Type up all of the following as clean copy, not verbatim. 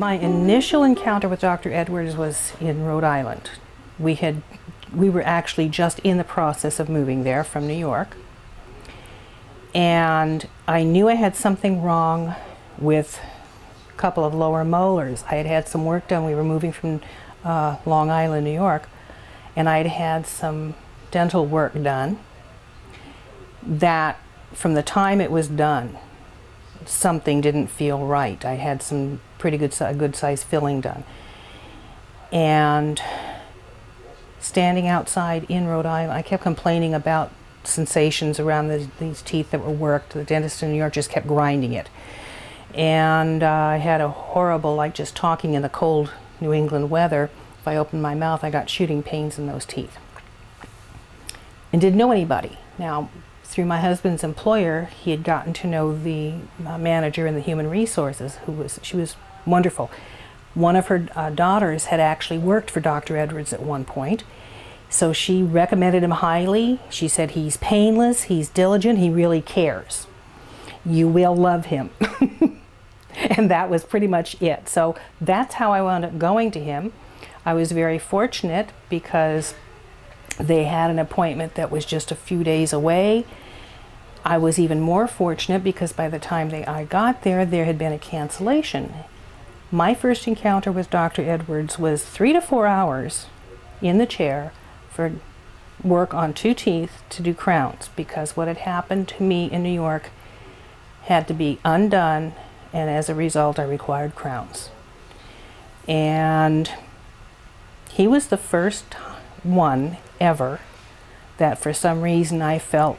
My initial encounter with Dr. Edwards was in Rhode Island. We were actually just in the process of moving there from New York. And I knew I had something wrong with a couple of lower molars. I had had some work done. We were moving from Long Island, New York, and I had had some dental work done that from the time it was done, something didn't feel right. I had some pretty good size filling done. And standing outside in Rhode Island, I kept complaining about sensations around these teeth that were worked. The dentist in New York just kept grinding it. And I had a horrible, like just talking in the cold New England weather, if I opened my mouth, I got shooting pains in those teeth. And didn't know anybody. Now, through my husband's employer, he had gotten to know the manager in the human resources, she was wonderful. One of her daughters had actually worked for Dr. Edwards at one point, so she recommended him highly. She said, he's painless, he's diligent, he really cares. You will love him. And that was pretty much it. So that's how I wound up going to him. I was very fortunate because they had an appointment that was just a few days away. I was even more fortunate because by the time I got there, there had been a cancellation. My first encounter with Dr. Edwards was 3 to 4 hours in the chair for work on 2 teeth to do crowns, because what had happened to me in New York had to be undone, and as a result I required crowns. And he was the first one ever that for some reason I felt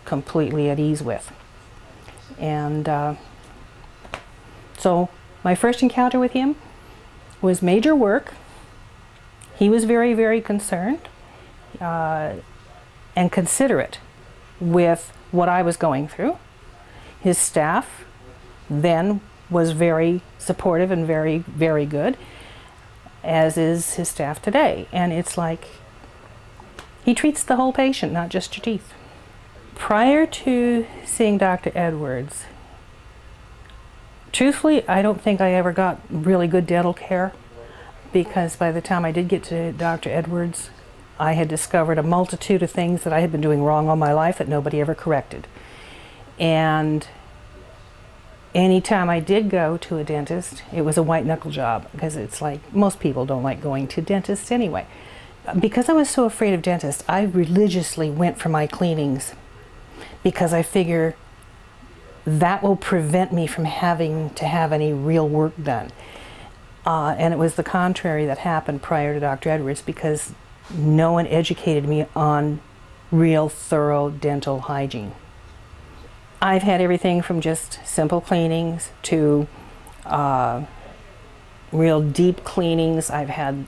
completely at ease with. And so my first encounter with him was major work. He was very, very concerned and considerate with what I was going through. His staff then was very supportive and very, very good, as is his staff today. And it's like he treats the whole patient, not just your teeth. Prior to seeing Dr. Edwards, truthfully, I don't think I ever got really good dental care, because by the time I did get to Dr. Edwards, I had discovered a multitude of things that I had been doing wrong all my life that nobody ever corrected. And anytime I did go to a dentist, it was a white knuckle job, because it's like most people don't like going to dentists anyway. Because I was so afraid of dentists, I religiously went for my cleanings, because I figure that will prevent me from having to have any real work done. And it was the contrary that happened prior to Dr. Edwards, because no one educated me on real thorough dental hygiene. I've had everything from just simple cleanings to real deep cleanings. I've had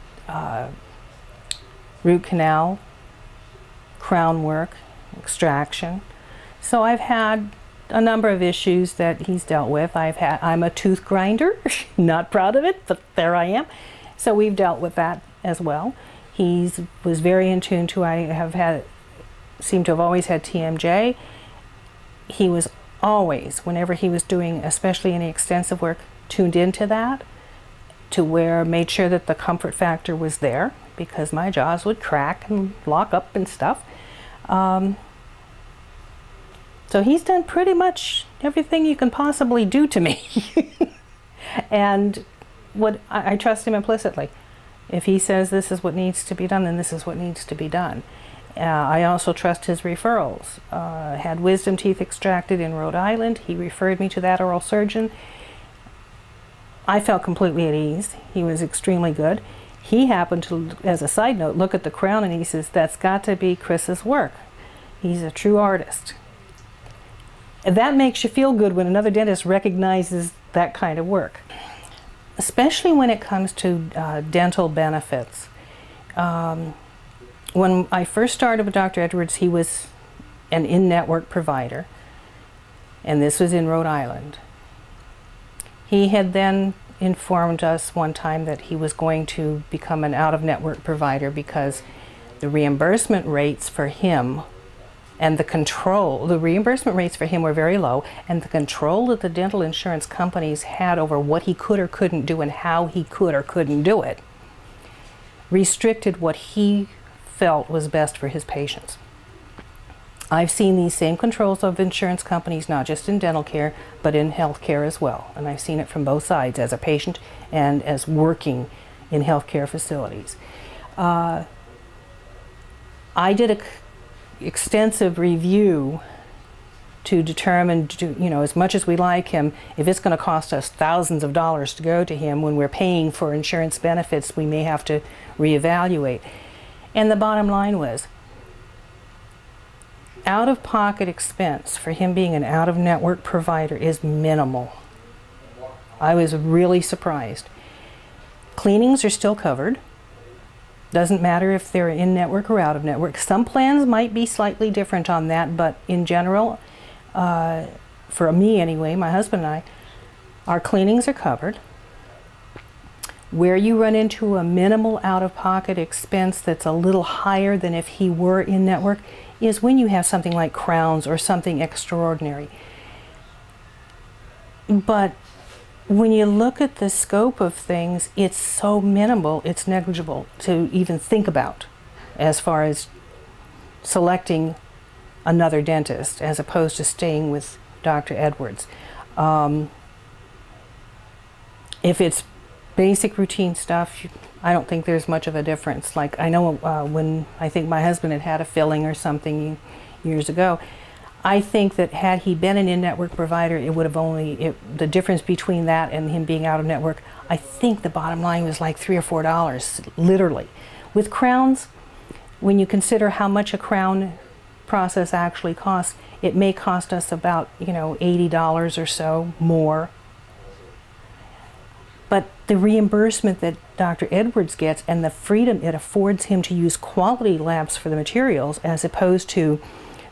root canal, crown work, extraction. So I've had a number of issues that he's dealt with. I'm a tooth grinder, not proud of it, but there I am. So we've dealt with that as well. He was very in tune to, seem to have always had TMJ. He was always, whenever he was doing, especially any extensive work, tuned into that, to where made sure that the comfort factor was there, because my jaws would crack and lock up and stuff. So he's done pretty much everything you can possibly do to me. And I trust him implicitly. If he says this is what needs to be done, then this is what needs to be done. I also trust his referrals. Had wisdom teeth extracted in Rhode Island. He referred me to that oral surgeon. I felt completely at ease. He was extremely good. He happened to, as a side note, look at the crown and he says, that's got to be Chris's work. He's a true artist. That makes you feel good when another dentist recognizes that kind of work. Especially when it comes to dental benefits. When I first started with Dr. Edwards, he was an in-network provider, and this was in Rhode Island. He had then informed us one time that he was going to become an out-of-network provider because the reimbursement rates for him And the reimbursement rates for him were very low, and the control that the dental insurance companies had over what he could or couldn't do and how he could or couldn't do it restricted what he felt was best for his patients. I've seen these same controls of insurance companies, not just in dental care, but in health care as well. And I've seen it from both sides, as a patient and as working in healthcare facilities. I did an extensive review to determine, as much as we like him, if it's going to cost us thousands of dollars to go to him when we're paying for insurance benefits, we may have to reevaluate. And the bottom line was, out-of-pocket expense for him being an out-of-network provider is minimal. I was really surprised. Cleanings are still covered. Doesn't matter if they're in-network or out-of-network. Some plans might be slightly different on that, but in general, for me anyway, my husband and I, our cleanings are covered. Where you run into a minimal out-of-pocket expense that's a little higher than if he were in-network is when you have something like crowns or something extraordinary. But when you look at the scope of things, it's so minimal, it's negligible to even think about as far as selecting another dentist as opposed to staying with Dr. Edwards. If it's basic routine stuff, I don't think there's much of a difference. Like I know when I think my husband had a filling or something years ago, I think that had he been an in-network provider, it would have the difference between that and him being out of network, I think the bottom line was like $3 or $4, literally. With crowns, when you consider how much a crown process actually costs, it may cost us about, $80 or so more. But the reimbursement that Dr. Edwards gets and the freedom it affords him to use quality labs for the materials, as opposed to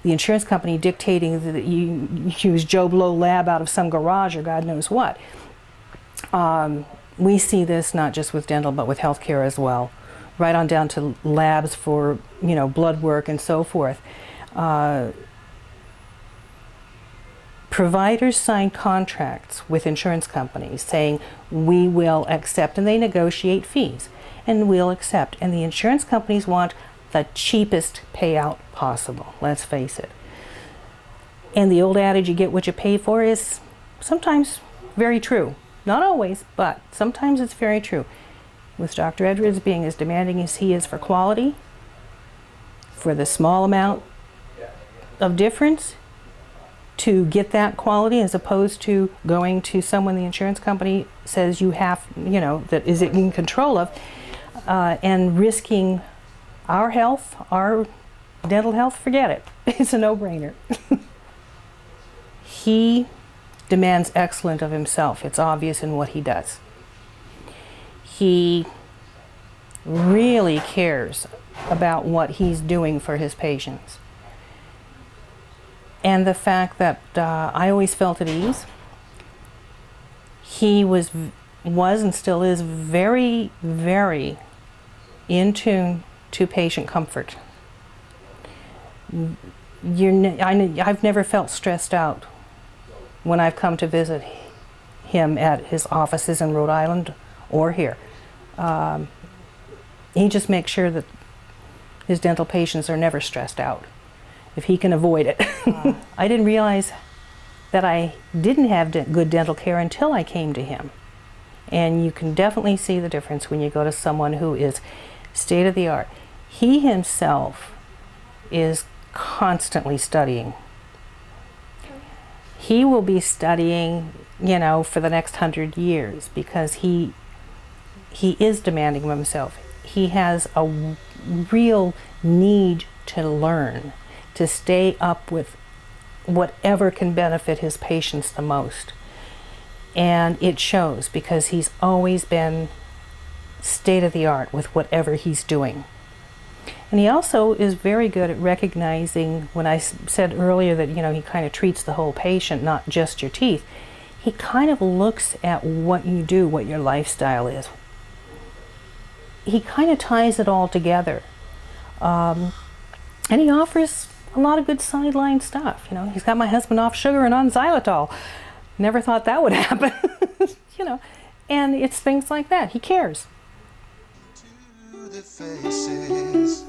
the insurance company dictating that you use Joe Blow lab out of some garage or God knows what. We see this not just with dental but with healthcare as well, right on down to labs for blood work and so forth. Providers sign contracts with insurance companies saying, we will accept, and they negotiate fees, and we'll accept. And the insurance companies want the cheapest payout possible, let's face it. And the old adage, you get what you pay for, is sometimes very true. Not always, but sometimes it's very true. With Dr. Edwards being as demanding as he is for quality, for the small amount of difference, to get that quality as opposed to going to someone the insurance company says you have, that is in control of, and risking our health, our dental health, forget it. It's a no-brainer. He demands excellence of himself. It's obvious in what he does. He really cares about what he's doing for his patients. And the fact that I always felt at ease. He was and still is very, very in tune to patient comfort. I've never felt stressed out when I've come to visit him at his offices in Rhode Island or here. He just makes sure that his dental patients are never stressed out, if he can avoid it. I didn't realize that I didn't have good dental care until I came to him. And you can definitely see the difference when you go to someone who is state-of-the-art. He himself is constantly studying. He will be studying, for the next 100 years because he is demanding of himself. He has a real need to learn, to stay up with whatever can benefit his patients the most. And it shows because he's always been state-of-the-art with whatever he's doing. And he also is very good at recognizing, when I said earlier that, he kind of treats the whole patient, not just your teeth, he kind of looks at what you do, what your lifestyle is. He kind of ties it all together. And he offers a lot of good sideline stuff. You know, he's got my husband off sugar and on xylitol. Never thought that would happen. You know, and it's things like that. He cares. To the faces